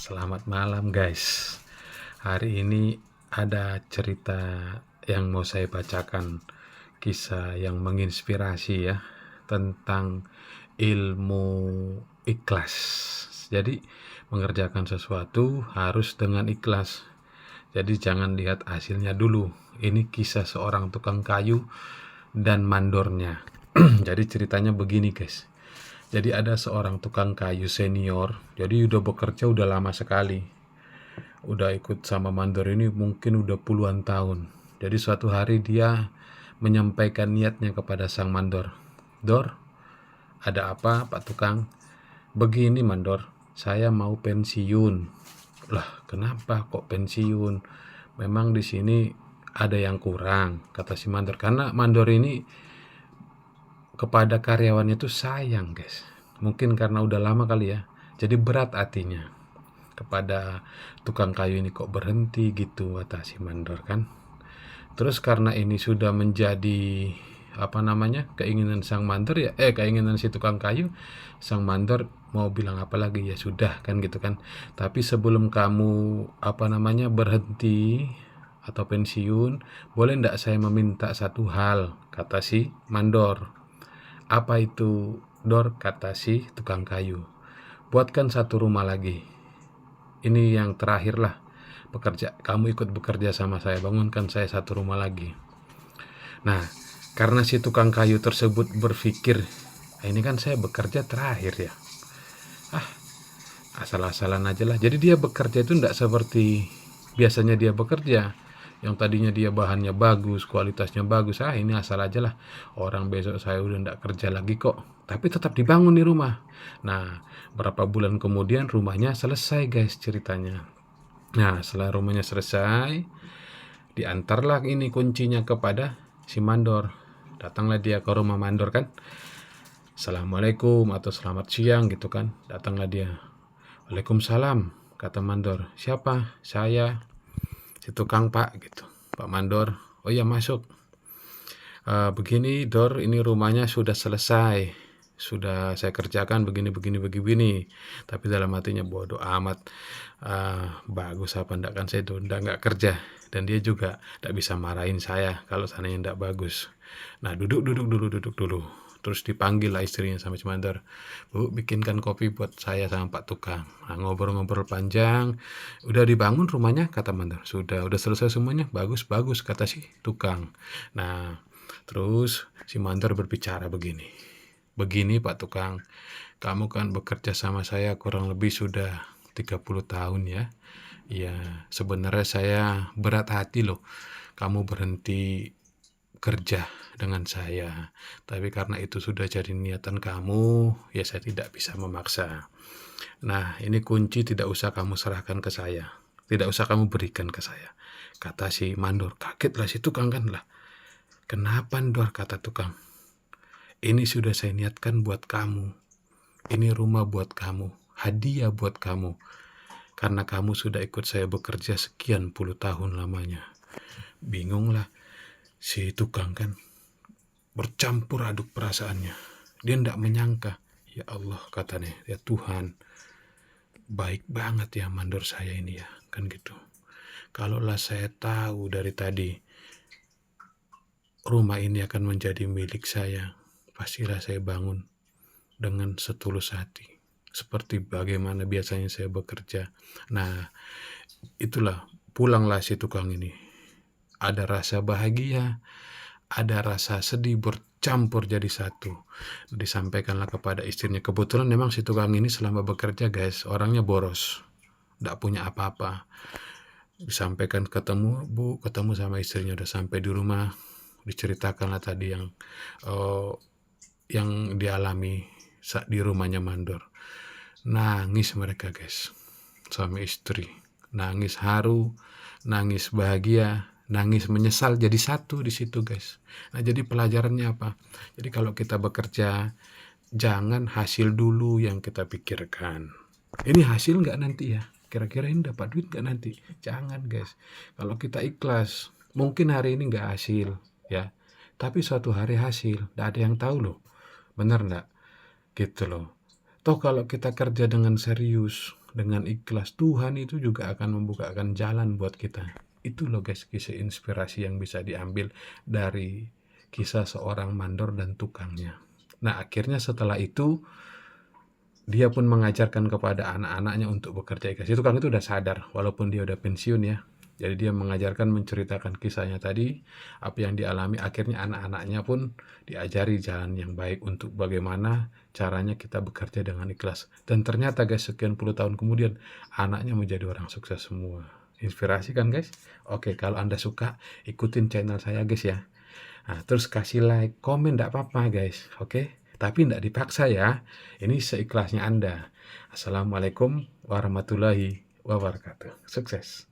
Selamat malam guys. Hari ini ada cerita yang mau saya bacakan, kisah yang menginspirasi ya, tentang ilmu ikhlas. Jadi mengerjakan sesuatu harus dengan ikhlas. Jadi jangan lihat hasilnya dulu. Ini kisah seorang tukang kayu dan mandornya. Jadi ceritanya begini guys. Jadi ada seorang tukang kayu senior, jadi udah bekerja udah lama sekali. Udah ikut sama mandor ini mungkin udah puluhan tahun. Jadi suatu hari dia menyampaikan niatnya kepada sang mandor. Dor, ada apa Pak Tukang? Begini mandor, saya mau pensiun. Lah, kenapa kok pensiun? Memang di sini ada yang kurang, kata si mandor. Karena mandor ini kepada karyawannya tuh sayang guys, mungkin karena udah lama kali ya, jadi berat hatinya kepada tukang kayu ini, kok berhenti gitu, kata si mandor kan. Terus karena ini sudah menjadi keinginan sang mandor ya, keinginan si tukang kayu, sang mandor mau bilang apa lagi, ya sudah kan gitu kan. Tapi sebelum kamu berhenti atau pensiun, boleh ndak saya meminta satu hal, kata si mandor. Apa itu, Dor? Kata si tukang kayu. Buatkan satu rumah lagi. Ini yang terakhir lah. Kamu ikut bekerja sama saya, bangunkan saya satu rumah lagi. Nah, karena si tukang kayu tersebut berpikir, ini kan saya bekerja terakhir ya. Asal-asalan aja lah. Jadi dia bekerja itu tidak seperti biasanya dia bekerja. Yang tadinya dia bahannya bagus, kualitasnya bagus, ini asal aja lah, orang besok saya udah tidak kerja lagi kok. Tapi tetap dibangun di rumah. Nah, berapa bulan kemudian rumahnya selesai guys ceritanya. Nah, setelah rumahnya selesai, diantarlah ini kuncinya kepada si mandor. Datanglah dia ke rumah mandor kan. Assalamualaikum atau selamat siang gitu kan. Datanglah dia. Waalaikumsalam, kata mandor. Siapa? Saya, si tukang Pak gitu. Pak mandor. Oh iya, masuk. Begini Dor, ini rumahnya sudah selesai, sudah saya kerjakan begini. Tapi dalam hatinya bodoh amat, bagus apa enggak, kan saya udah enggak kerja, dan dia juga enggak bisa marahin saya kalau seandainya enggak bagus. Nah, duduk dulu. Terus dipanggil lah istrinya sama si mandor. Bu, bikinkan kopi buat saya sama Pak Tukang. Nah, ngobrol-ngobrol panjang. Udah dibangun rumahnya, kata mandor. Sudah selesai semuanya. Bagus, kata si tukang. Nah, terus si mandor berbicara begini. Begini Pak Tukang, kamu kan bekerja sama saya kurang lebih sudah 30 tahun ya. Ya, sebenarnya saya berat hati loh kamu berhenti kerja dengan saya. Tapi karena itu sudah jadi niatan kamu, ya saya tidak bisa memaksa. Nah, ini kunci tidak usah kamu serahkan ke saya. Tidak usah kamu berikan ke saya, kata si mandor. Kagetlah si tukang kan lah. Kenapa Dor, kata tukang. Ini sudah saya niatkan buat kamu. Ini rumah buat kamu. Hadiah buat kamu. Karena kamu sudah ikut saya bekerja sekian puluh tahun lamanya. Bingung lah si tukang kan, bercampur aduk perasaannya. Dia tidak menyangka. Ya Allah, katanya, ya Tuhan, baik banget ya mandor saya ini ya, kan gitu. Kalaulah saya tahu dari tadi rumah ini akan menjadi milik saya, pastilah saya bangun dengan setulus hati, seperti bagaimana biasanya saya bekerja. Nah, itulah, pulanglah si tukang ini. Ada rasa bahagia, ada rasa sedih bercampur jadi satu. Disampaikanlah kepada istrinya. Kebetulan memang si tukang ini selama bekerja guys, orangnya boros, tidak punya apa-apa. Disampaikan, ketemu sama istrinya, udah sampai di rumah, diceritakanlah tadi yang dialami saat di rumahnya mandor. Nangis mereka guys, suami istri. Nangis haru, nangis bahagia, nangis menyesal, jadi satu di situ guys. Nah, jadi pelajarannya apa? Jadi kalau kita bekerja, jangan hasil dulu yang kita pikirkan. Ini hasil nggak nanti ya? Kira-kira ini dapat duit nggak nanti? Jangan guys. Kalau kita ikhlas, mungkin hari ini nggak hasil ya, tapi suatu hari hasil. Nggak ada yang tahu loh. Benar nggak? Gitu loh. Toh kalau kita kerja dengan serius, dengan ikhlas, Tuhan itu juga akan membukakan jalan buat kita. Itu loh guys, kisah inspirasi yang bisa diambil dari kisah seorang mandor dan tukangnya. Nah, akhirnya setelah itu dia pun mengajarkan kepada anak-anaknya untuk bekerja ikhlas. Si tukang itu udah sadar, walaupun dia udah pensiun ya. Jadi dia mengajarkan, menceritakan kisahnya tadi, apa yang dialami. Akhirnya anak-anaknya pun diajari jalan yang baik untuk bagaimana caranya kita bekerja dengan ikhlas. Dan ternyata guys, sekian puluh tahun kemudian, anaknya menjadi orang sukses semua. Inspirasi kan guys? Oke, kalau Anda suka, ikutin channel saya guys ya. Nah, terus kasih like, komen enggak apa-apa guys, oke? Tapi enggak dipaksa ya. Ini seikhlasnya Anda. Assalamualaikum warahmatullahi wabarakatuh. Sukses.